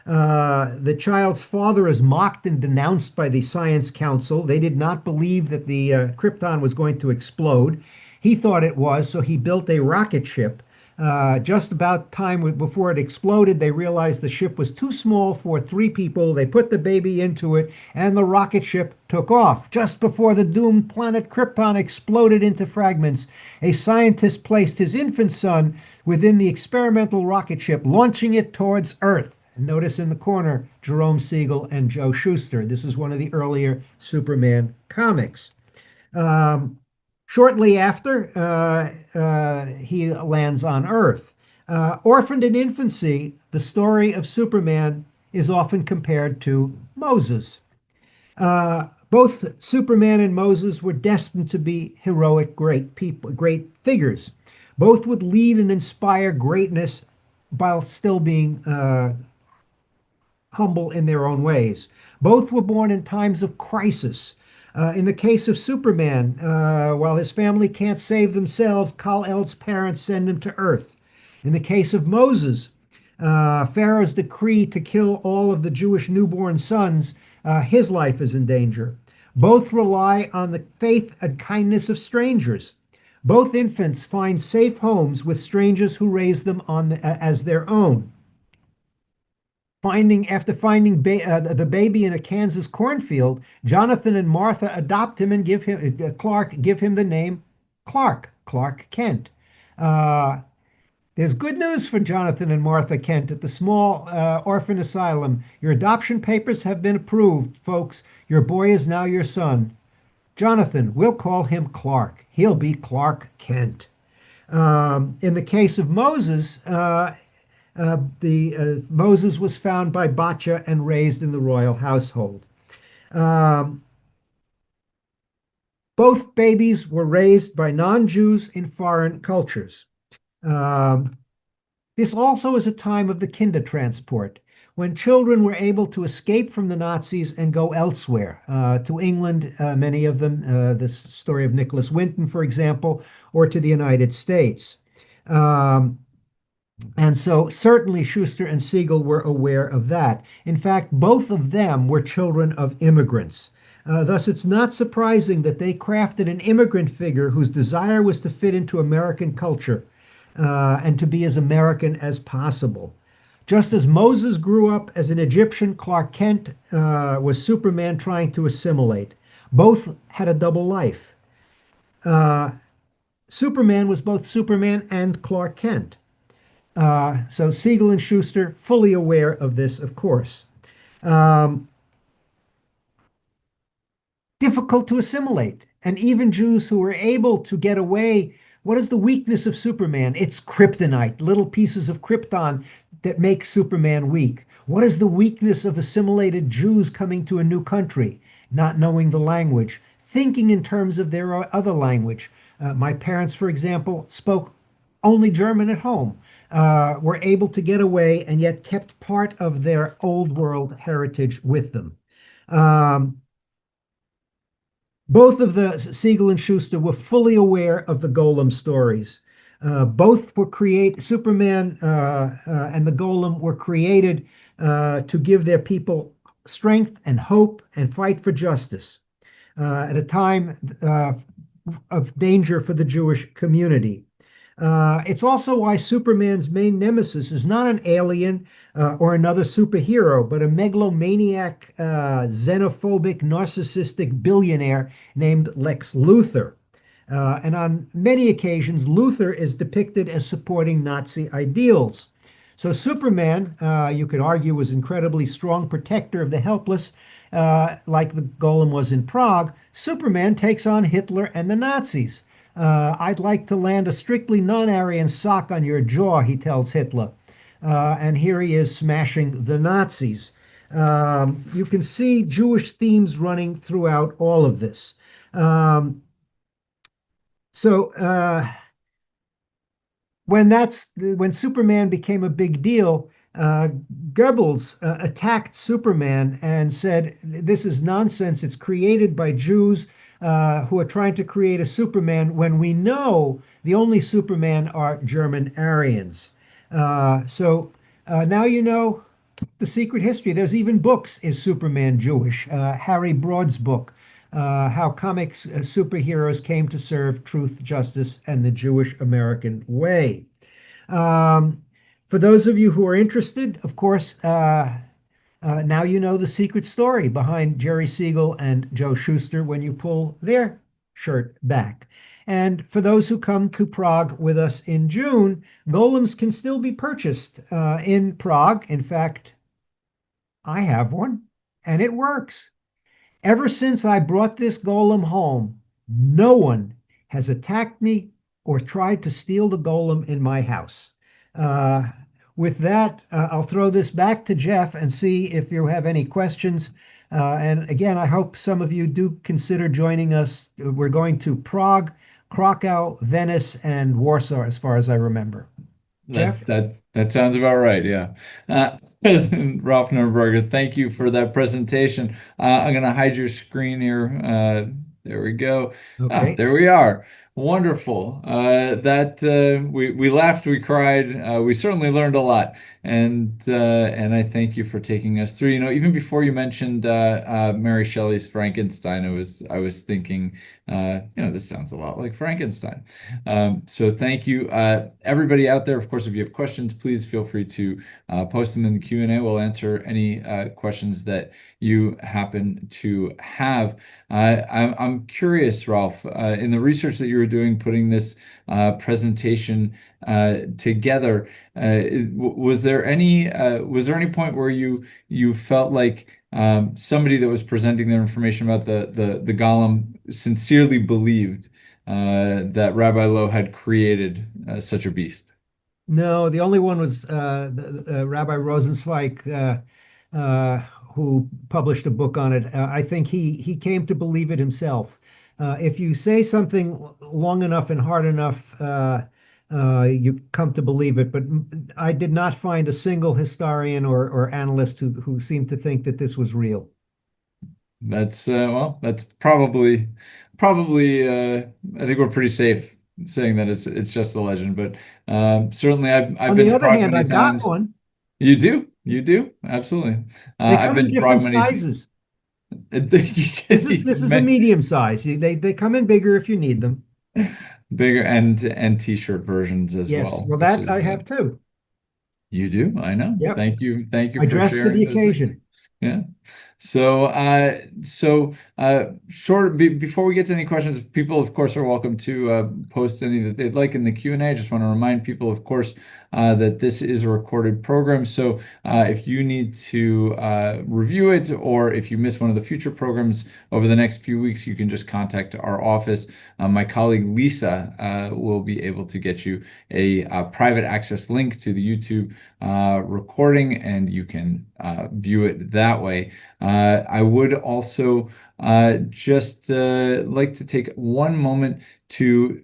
The child's father is mocked and denounced by the Science Council. They did not believe that the Krypton was going to explode. He thought it was, so he built a rocket ship. Just about time before it exploded, they realized the ship was too small for three people. They put the baby into it, and the rocket ship took off. Just before the doomed planet Krypton exploded into fragments, a scientist placed his infant son within the experimental rocket ship, launching it towards Earth. Notice in the corner, Jerome Siegel and Joe Shuster. This is one of the earlier Superman comics. Um, Shortly after, he lands on Earth. Orphaned in infancy, the story of Superman is often compared to Moses. Both Superman and Moses were destined to be heroic, great people, great figures. Both would lead and inspire greatness while still being humble in their own ways. Both were born in times of crisis. In the case of Superman, while his family can't save themselves, Kal-El's parents send him to Earth. In the case of Moses, Pharaoh's decree to kill all of the Jewish newborn sons, his life is in danger. Both rely on the faith and kindness of strangers. Both infants find safe homes with strangers who raise them as their own. After finding the baby in a Kansas cornfield, Jonathan and Martha adopt him and give him the name Clark Kent. There's good news for Jonathan and Martha Kent at the small orphan asylum. Your adoption papers have been approved, folks. Your boy is now your son. Jonathan, we'll call him Clark. He'll be Clark Kent. In the case of Moses, Moses was found by Bacha and raised in the royal household. Both babies were raised by non-Jews in foreign cultures. This also is a time of the Kindertransport, when children were able to escape from the Nazis and go elsewhere, to England, many of them, the story of Nicholas Winton, for example, or to the United States. And so certainly Schuster and Siegel were aware of that. In fact, both of them were children of immigrants. Thus, it's not surprising that they crafted an immigrant figure whose desire was to fit into American culture and to be as American as possible. Just as Moses grew up as an Egyptian, Clark Kent was Superman trying to assimilate. Both had a double life. Superman was both Superman and Clark Kent. So Siegel and Schuster fully aware of this, of course. Difficult to assimilate. And even Jews who were able to get away, what is the weakness of Superman? It's kryptonite, little pieces of krypton that make Superman weak. What is the weakness of assimilated Jews coming to a new country? Not knowing the language, thinking in terms of their other language. My parents, for example, spoke only German at home. Were able to get away and yet kept part of their old world heritage with them. Both of the Siegel and Schuster were fully aware of the Golem stories. Both were Superman and the Golem were created to give their people strength and hope and fight for justice at a time of danger for the Jewish community. It's also why Superman's main nemesis is not an alien or another superhero, but a megalomaniac, xenophobic, narcissistic billionaire named Lex Luthor. And on many occasions, Luthor is depicted as supporting Nazi ideals. So Superman, you could argue, was incredibly strong protector of the helpless, like the Golem was in Prague. Superman takes on Hitler and the Nazis. I'd like to land a strictly non-Aryan sock on your jaw, he tells Hitler. And here he is smashing the Nazis. You can see Jewish themes running throughout all of this. Um, so when Superman became a big deal, uh, Goebbels attacked Superman and said, "This is nonsense. It's created by Jews who are trying to create a Superman when we know the only Superman are German Aryans." Now you know the secret history. There's even books. Is Superman Jewish? Harry Broad's book, How Comics Superheroes Came to Serve Truth, Justice, and the Jewish American Way. Um, for those of you who are interested, of course, now you know the secret story behind Jerry Siegel and Joe Shuster when you pull their shirt back. And for those who come to Prague with us in June, golems can still be purchased in Prague. In fact, I have one, and it works. Ever since I brought this golem home, no one has attacked me or tried to steal the golem in my house. Uh, with that, I'll throw this back to Jeff and see if you have any questions. And again, I hope some of you do consider joining us. We're going to Prague, Krakow, Venice, and Warsaw, as far as I remember. Jeff? That sounds about right. Yeah. Ralph Nurnberger, thank you for that presentation. I'm gonna hide your screen here. There we go. Okay. There we are. Wonderful. That we laughed, we cried, we certainly learned a lot, and I thank you for taking us through. Even before you mentioned Mary Shelley's Frankenstein, I was thinking, this sounds a lot like Frankenstein. So thank you, everybody out there. Of course, if you have questions, please feel free to post them in the Q&A. We'll answer any questions that you happen to have. I'm curious, Ralph, in the research that you were doing, putting this presentation together, was there any point where you felt like somebody that was presenting their information about the golem sincerely believed that Rabbi Lowe had created such a beast? No, the only one was Rabbi Rosenzweig, who published a book on it. I think he came to believe it himself. If you say something long enough and hard enough, you come to believe it. But I did not find a single historian or analyst who seemed to think that this was real. That's probably I think we're pretty safe saying that it's just a legend, but certainly I've On been the to other Prague hand, many I've got times. one. You do, absolutely. They I've come in been to Prague different many. sizes. You This is a many medium size. They come in bigger if you need them. bigger and t-shirt versions as Yes. well, Well, which that I is have too. you do. I know. Yep. Thank you I for dress for sharing the those things. occasion. Yeah. Before we get to any questions, people, of course, are welcome to post any that they'd like in the Q&A. Just want to remind people, of course, that this is a recorded program. So if you need to review it, or if you miss one of the future programs over the next few weeks, you can just contact our office. My colleague Lisa will be able to get you a private access link to the YouTube recording, and you can view it that way. I would also just like to take one moment to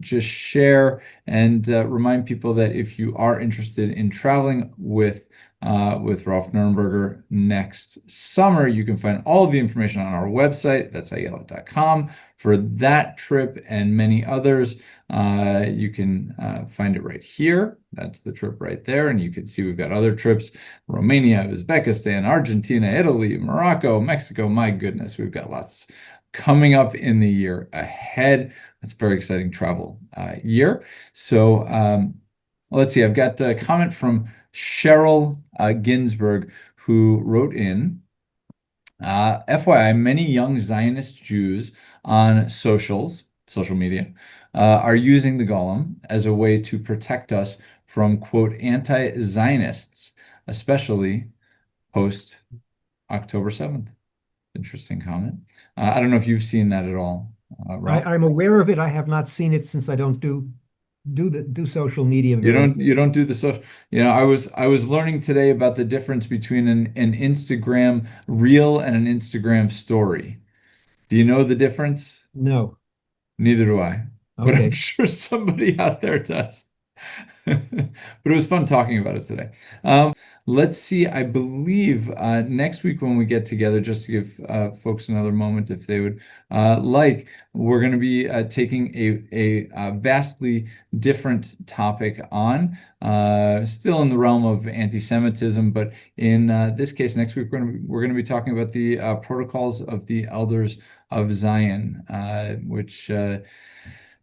just share and remind people that if you are interested in traveling with Ralph Nurnberger next summer, you can find all of the information on our website. That's ayala.com for that trip and many others. You can find it right here. That's the trip right there. And you can see we've got other trips: Romania, Uzbekistan, Argentina, Italy, Morocco, Mexico. My goodness, we've got lots coming up in the year ahead. That's a very exciting travel year. So let's see. I've got a comment from Cheryl Ginsburg, who wrote in, FYI, many young Zionist Jews on social media, are using the golem as a way to protect us from, quote, anti-Zionists, especially post October 7th. Interesting comment. I don't know if you've seen that at all, Ralph? I'm aware of it. I have not seen it since I don't do social media very. You don't do the social. I was learning today about the difference between an Instagram reel and an Instagram story. Do you know the difference? No. Neither do I, but I'm Okay. sure somebody out there does. But it was fun talking about it today. Let's see. I believe next week when we get together, just to give folks another moment if they would like, we're going to be taking a vastly different topic on, still in the realm of anti-Semitism, but in this case, next week we're going to be talking about the protocols of the elders of Zion, which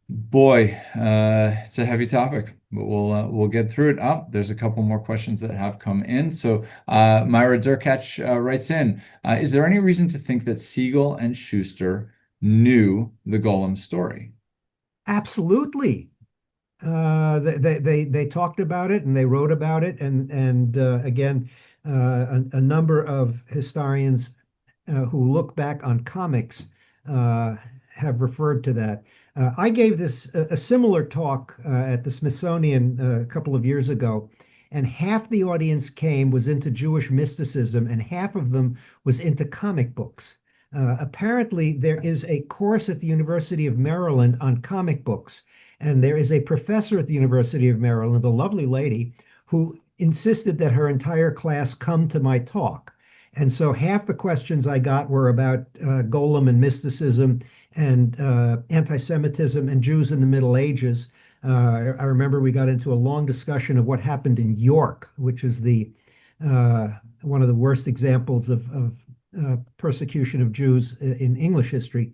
boy, it's a heavy topic, but we'll get through it. Oh, there's a couple more questions that have come in. So Myra Durkach writes in, is there any reason to think that Siegel and Schuster knew the Golem story? Absolutely. They talked about it and they wrote about it, and again, a number of historians who look back on comics uh, have referred to that. I gave this a similar talk at the Smithsonian a couple of years ago, and half the audience was into Jewish mysticism, and half of them was into comic books. Apparently, there is a course at the University of Maryland on comic books, and there is a professor at the University of Maryland, a lovely lady, who insisted that her entire class come to my talk. And so half the questions I got were about Golem and mysticism and anti-Semitism and Jews in the Middle Ages. I remember we got into a long discussion of what happened in York, which is the one of the worst examples of persecution of Jews in English history.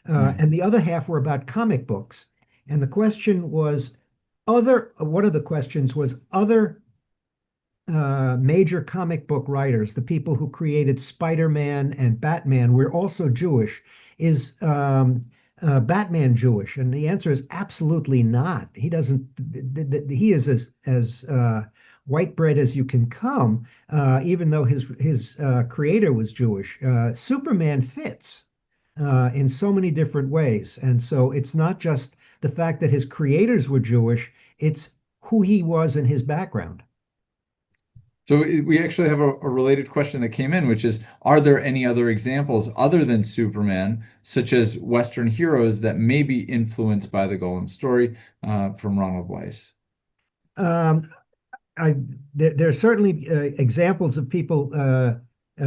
Yeah. And the other half were about comic books. And the question was one of the questions was other major comic book writers, the people who created Spider-Man and Batman, were also Jewish. Is Batman Jewish? And the answer is absolutely not. He doesn't. He is as white bread as you can come. Even though his creator was Jewish, Superman fits in so many different ways, and so it's not just the fact that his creators were Jewish; it's who he was and his background. So we actually have a related question that came in, which is, are there any other examples other than Superman, such as Western heroes that may be influenced by the Golem story from Ronald Weiss? Um, there are certainly examples of people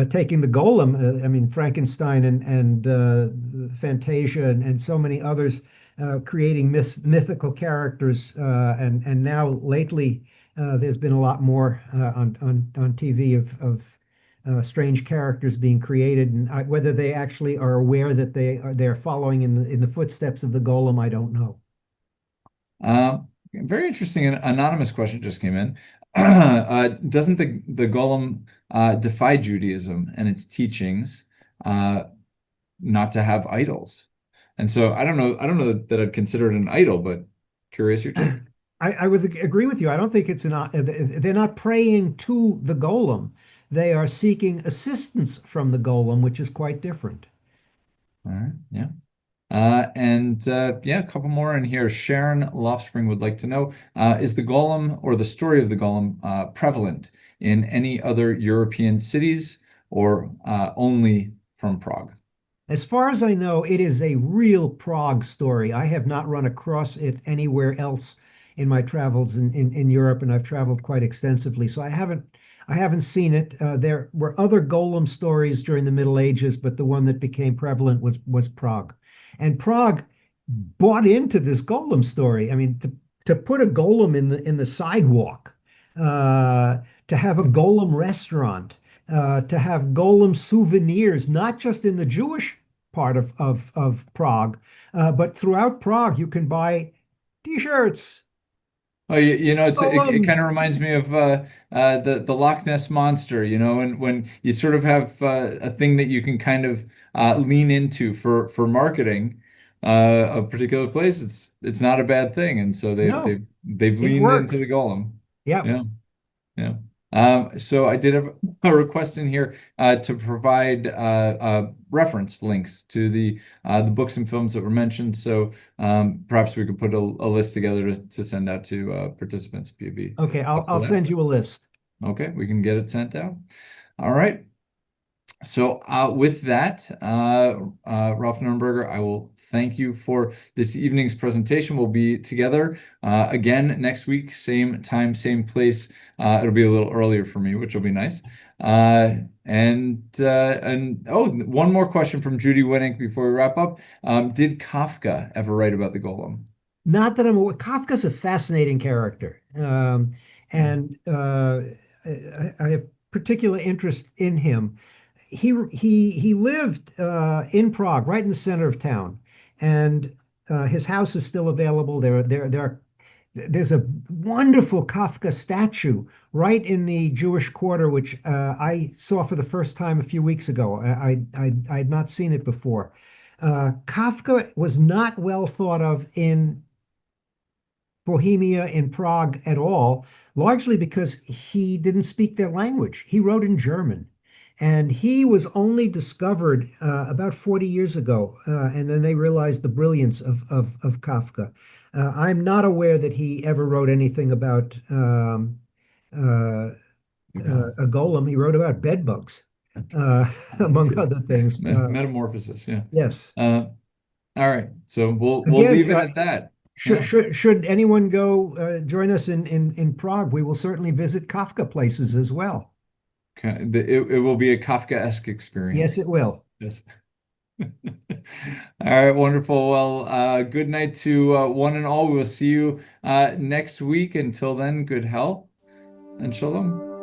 taking the golem. I mean, Frankenstein and Fantasia and so many others creating mythical characters. And now lately, there's been a lot more on TV of strange characters being created, and whether they actually are aware that they're following in the footsteps of the golem, I don't know. Very interesting. An anonymous question just came in. Doesn't the Golem defy Judaism and its teachings uh, not to have idols? And so I don't know that I'd consider it an idol, but curious your take. I would agree with you. I don't think they're not praying to the golem. They are seeking assistance from the golem, which is quite different. All right, yeah. Yeah, a couple more in here. Sharon Lofspring would like to know, is the Golem or the story of the Golem prevalent in any other European cities or only from Prague? As far as I know, it is a real Prague story. I have not run across it anywhere else in my travels in Europe, and I've traveled quite extensively. So I haven't seen it. There were other golem stories during the Middle Ages, but the one that became prevalent was Prague. And Prague bought into this golem story. I mean, to put a golem in the sidewalk, to have a golem restaurant, to have golem souvenirs, not just in the Jewish part of Prague, but throughout Prague, you can buy T-shirts, Oh, it kind of golems. reminds me of the Loch Ness monster, and when you sort of have a thing that you can kind of lean into for marketing a particular place, it's not a bad thing, and so No, they've it leaned into the works. Golem. Yeah. Yeah, yeah. So I did have a request in here to provide reference links to the books and films that were mentioned. So perhaps we could put a list together to send out to participants if you'd be Okay, up for I'll that. send you a list. Okay, we can get it sent out. All right. So, with that, Ralph Nurnberger, I will thank you for this evening's presentation. We'll be together again next week, same time, same place. It'll be a little earlier for me, which will be nice. And oh, one more question from Judy Winnick before we wrap up. Did Kafka ever write about the Golem? Not that I'm aware. Kafka's a fascinating character, Yeah. and I have particular interest in him. He lived in Prague, right in the center of town, and his house is still available. There's a wonderful Kafka statue right in the Jewish Quarter, which I saw for the first time a few weeks ago. I had not seen it before. Kafka was not well thought of in Bohemia in Prague at all, largely because he didn't speak their language. He wrote in German. And he was only discovered about 40 years ago, and then they realized the brilliance of Kafka. I'm not aware that he ever wrote anything about uh, The Golem. a golem. He wrote about bedbugs, among other things. Metamorphosis, yeah. Yes. Uh, all right. So we'll Again, leave it at that. Yeah. should anyone go join us in Prague, we will certainly visit Kafka places as well. It will be a Kafkaesque Yes, it experience. will. Yes. All right, wonderful. Well, good night to one and all. We will see you next week. Until then, good health and shalom.